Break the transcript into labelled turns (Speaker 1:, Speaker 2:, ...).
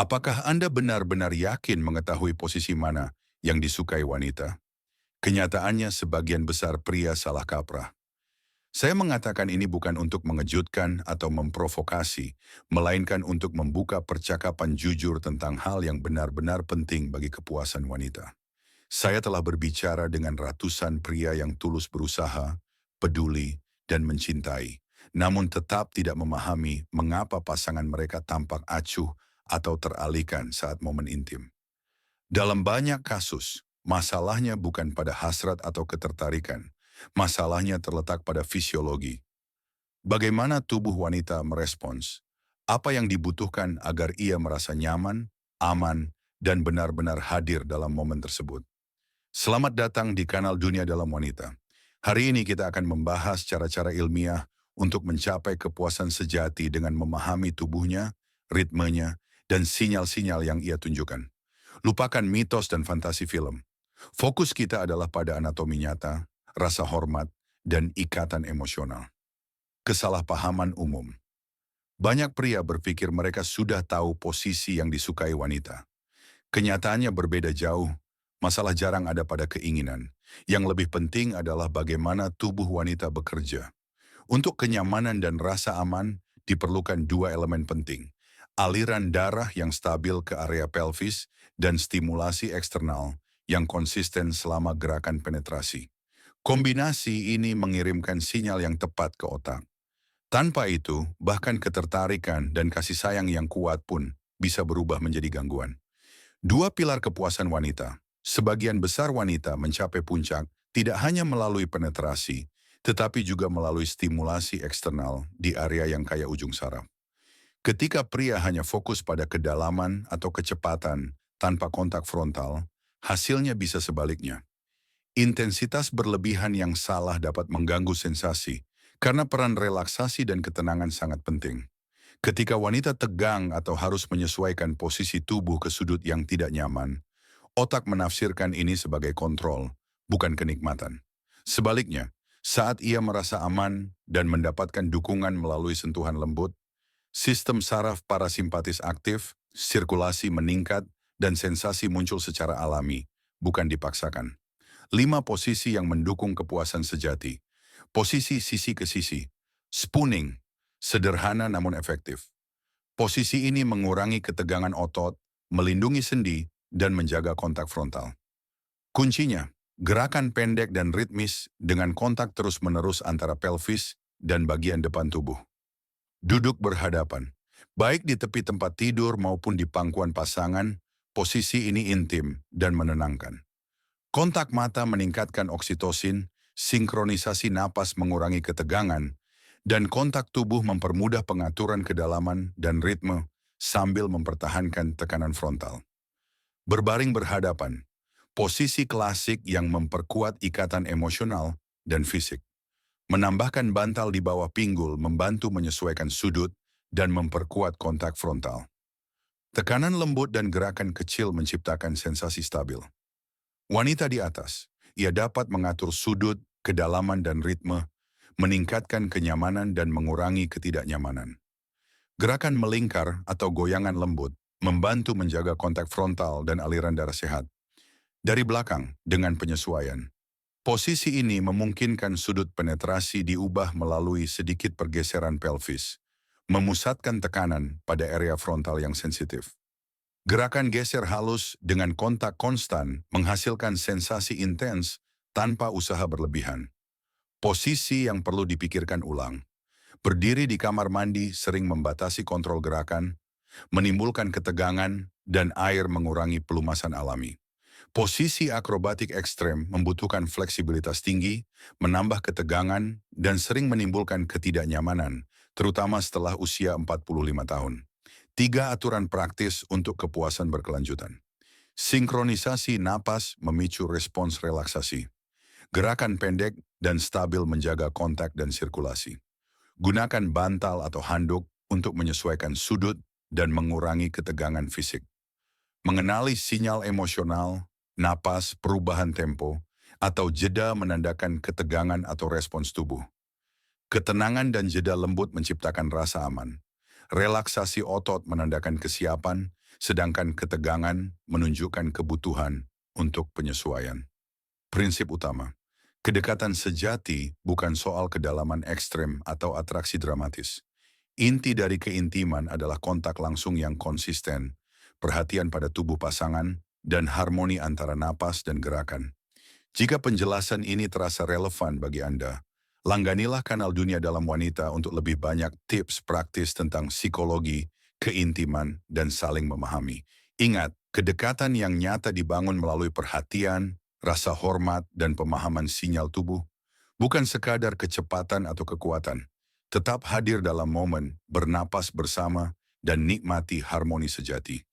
Speaker 1: Apakah Anda benar-benar yakin mengetahui posisi mana yang disukai wanita? Kenyataannya sebagian besar pria salah kaprah. Saya mengatakan ini bukan untuk mengejutkan atau memprovokasi, melainkan untuk membuka percakapan jujur tentang hal yang benar-benar penting bagi kepuasan wanita. Saya telah berbicara dengan ratusan pria yang tulus berusaha, peduli, dan mencintai, namun tetap tidak memahami mengapa pasangan mereka tampak acuh atau teralihkan saat momen intim. Dalam banyak kasus, masalahnya bukan pada hasrat atau ketertarikan. Masalahnya terletak pada fisiologi. Bagaimana tubuh wanita merespons? Apa yang dibutuhkan agar ia merasa nyaman, aman, dan benar-benar hadir dalam momen tersebut? Selamat datang di kanal Dunia Dalam Wanita. Hari ini kita akan membahas cara-cara ilmiah untuk mencapai kepuasan sejati dengan memahami tubuhnya, ritmenya, dan sinyal-sinyal yang ia tunjukkan. Lupakan mitos dan fantasi film. Fokus kita adalah pada anatomi nyata, rasa hormat, dan ikatan emosional. Kesalahpahaman umum. Banyak pria berpikir mereka sudah tahu posisi yang disukai wanita. Kenyataannya berbeda jauh. Masalah jarang ada pada keinginan. Yang lebih penting adalah bagaimana tubuh wanita bekerja. Untuk kenyamanan dan rasa aman, diperlukan dua elemen penting. Aliran darah yang stabil ke area pelvis dan stimulasi eksternal yang konsisten selama gerakan penetrasi. Kombinasi ini mengirimkan sinyal yang tepat ke otak. Tanpa itu, bahkan ketertarikan dan kasih sayang yang kuat pun bisa berubah menjadi gangguan. Dua pilar kepuasan wanita. Sebagian besar wanita mencapai puncak tidak hanya melalui penetrasi, tetapi juga melalui stimulasi eksternal di area yang kaya ujung saraf. Ketika pria hanya fokus pada kedalaman atau kecepatan tanpa kontak frontal, hasilnya bisa sebaliknya. Intensitas berlebihan yang salah dapat mengganggu sensasi, karena peran relaksasi dan ketenangan sangat penting. Ketika wanita tegang atau harus menyesuaikan posisi tubuh ke sudut yang tidak nyaman, otak menafsirkan ini sebagai kontrol, bukan kenikmatan. Sebaliknya, saat ia merasa aman dan mendapatkan dukungan melalui sentuhan lembut, sistem saraf parasimpatis aktif, sirkulasi meningkat, dan sensasi muncul secara alami, bukan dipaksakan. 5 posisi yang mendukung kepuasan sejati. Posisi sisi ke sisi. Spooning, sederhana namun efektif. Posisi ini mengurangi ketegangan otot, melindungi sendi, dan menjaga kontak frontal. Kuncinya, gerakan pendek dan ritmis dengan kontak terus-menerus antara pelvis dan bagian depan tubuh. Duduk berhadapan. Baik di tepi tempat tidur maupun di pangkuan pasangan, posisi ini intim dan menenangkan. Kontak mata meningkatkan oksitosin, sinkronisasi napas mengurangi ketegangan, dan kontak tubuh mempermudah pengaturan kedalaman dan ritme sambil mempertahankan tekanan frontal. Berbaring berhadapan, posisi klasik yang memperkuat ikatan emosional dan fisik. Menambahkan bantal di bawah pinggul membantu menyesuaikan sudut dan memperkuat kontak frontal. Tekanan lembut dan gerakan kecil menciptakan sensasi stabil. Wanita di atas, ia dapat mengatur sudut, kedalaman dan ritme, meningkatkan kenyamanan dan mengurangi ketidaknyamanan. Gerakan melingkar atau goyangan lembut membantu menjaga kontak frontal dan aliran darah sehat. Dari belakang, dengan penyesuaian. Posisi ini memungkinkan sudut penetrasi diubah melalui sedikit pergeseran pelvis, memusatkan tekanan pada area frontal yang sensitif. Gerakan geser halus dengan kontak konstan menghasilkan sensasi intens tanpa usaha berlebihan. Posisi yang perlu dipikirkan ulang. Berdiri di kamar mandi sering membatasi kontrol gerakan, menimbulkan ketegangan, dan air mengurangi pelumasan alami. Posisi akrobatik ekstrem membutuhkan fleksibilitas tinggi, menambah ketegangan, dan sering menimbulkan ketidaknyamanan, terutama setelah usia 45 tahun. 3 aturan praktis untuk kepuasan berkelanjutan. Sinkronisasi napas memicu respons relaksasi. Gerakan pendek dan stabil menjaga kontak dan sirkulasi. Gunakan bantal atau handuk untuk menyesuaikan sudut dan mengurangi ketegangan fisik. Mengenali sinyal emosional, napas, perubahan tempo, atau jeda menandakan ketegangan atau respons tubuh. Ketenangan dan jeda lembut menciptakan rasa aman. Relaksasi otot menandakan kesiapan, sedangkan ketegangan menunjukkan kebutuhan untuk penyesuaian. Prinsip utama, kedekatan sejati bukan soal kedalaman ekstrem atau atraksi dramatis. Inti dari keintiman adalah kontak langsung yang konsisten, perhatian pada tubuh pasangan, dan harmoni antara napas dan gerakan. Jika penjelasan ini terasa relevan bagi Anda, langganilah kanal Dunia Dalam Wanita untuk lebih banyak tips praktis tentang psikologi, keintiman, dan saling memahami. Ingat, kedekatan yang nyata dibangun melalui perhatian, rasa hormat, dan pemahaman sinyal tubuh, bukan sekadar kecepatan atau kekuatan. Tetap hadir dalam momen, bernapas bersama, dan nikmati harmoni sejati.